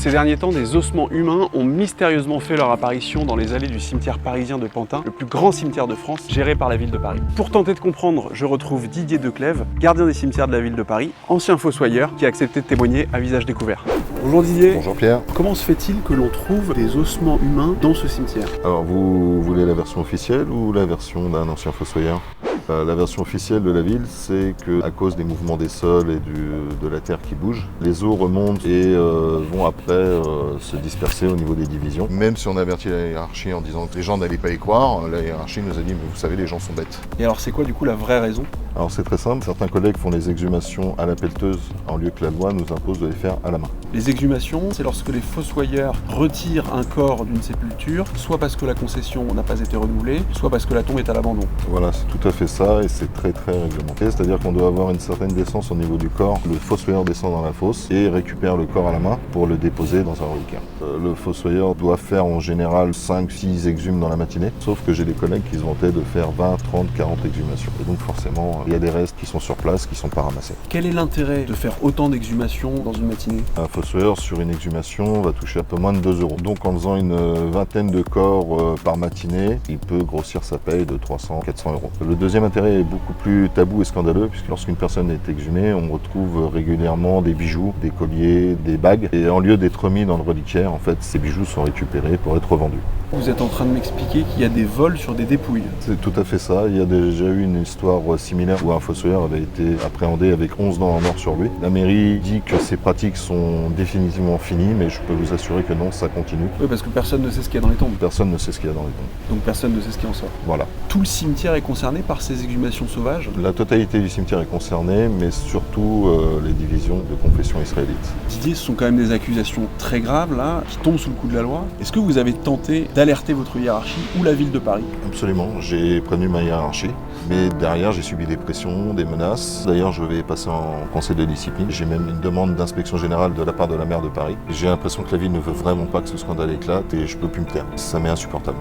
Ces derniers temps, des ossements humains ont mystérieusement fait leur apparition dans les allées du cimetière parisien de Pantin, le plus grand cimetière de France, géré par la ville de Paris. Pour tenter de comprendre, je retrouve Didier Declèves, gardien des cimetières de la ville de Paris, ancien fossoyeur, qui a accepté de témoigner à visage découvert. Bonjour Didier. Bonjour Pierre. Comment se fait-il que l'on trouve des ossements humains dans ce cimetière? Alors vous voulez la version officielle ou la version d'un ancien fossoyeur? La version officielle de la ville, c'est qu'à cause des mouvements des sols et de la terre qui bouge, les eaux remontent et vont après se disperser au niveau des divisions. Même si on a averti la hiérarchie en disant que les gens n'allaient pas y croire, la hiérarchie nous a dit « mais vous savez, les gens sont bêtes ». Et alors c'est quoi du coup la vraie raison? Alors c'est très simple, certains collègues font les exhumations à la pelleteuse en lieu que la loi nous impose de les faire à la main. Les exhumations, c'est lorsque les fossoyeurs retirent un corps d'une sépulture, soit parce que la concession n'a pas été renouvelée, soit parce que la tombe est à l'abandon. Voilà, c'est tout à fait ça et c'est très réglementé. C'est-à-dire qu'on doit avoir une certaine décence au niveau du corps. Le fossoyeur descend dans la fosse et récupère le corps à la main pour le déposer dans un reliquaire. Le fossoyeur doit faire en général 5-6 exhumes dans la matinée, sauf que j'ai des collègues qui se vantaient de faire 20, 30, 40 exhumations. Et donc forcément, il y a des restes qui sont sur place, qui ne sont pas ramassés. Quel est l'intérêt de faire autant d'exhumations dans une matinée? Un fossoyeur sur une exhumation va toucher un peu moins de 2 €. Donc en faisant une vingtaine de corps par matinée, il peut grossir sa paye de 300, 400 €. Le deuxième intérêt est beaucoup plus tabou et scandaleux, puisque lorsqu'une personne est exhumée, on retrouve régulièrement des bijoux, des colliers, des bagues. Et en lieu d'être mis dans le reliquaire, en fait, ces bijoux sont récupérés pour être revendus. Vous êtes en train de m'expliquer qu'il y a des vols sur des dépouilles. C'est tout à fait ça. Il y a déjà eu une histoire similaire où un fossoyeur avait été appréhendé avec 11 dents en or sur lui. La mairie dit que ces pratiques sont définitivement finies, mais je peux vous assurer que non, ça continue. Oui, parce que personne ne sait ce qu'il y a dans les tombes. Personne ne sait ce qu'il y a dans les tombes. Donc personne ne sait ce qui en sort. Voilà. Tout le cimetière est concerné par ces exhumations sauvages? La totalité du cimetière est concernée, mais surtout les divisions de confession israélite. Didier, ce sont quand même des accusations très graves là, qui tombent sous le coup de la loi. Est-ce que vous avez tenté d'alerter votre hiérarchie ou la ville de Paris? Absolument, j'ai prévenu ma hiérarchie, mais derrière j'ai subi des pressions, des menaces. D'ailleurs je vais passer en conseil de discipline. J'ai même une demande d'inspection générale de la part de la maire de Paris. J'ai l'impression que la ville ne veut vraiment pas que ce scandale éclate et je peux plus me taire. Ça m'est insupportable.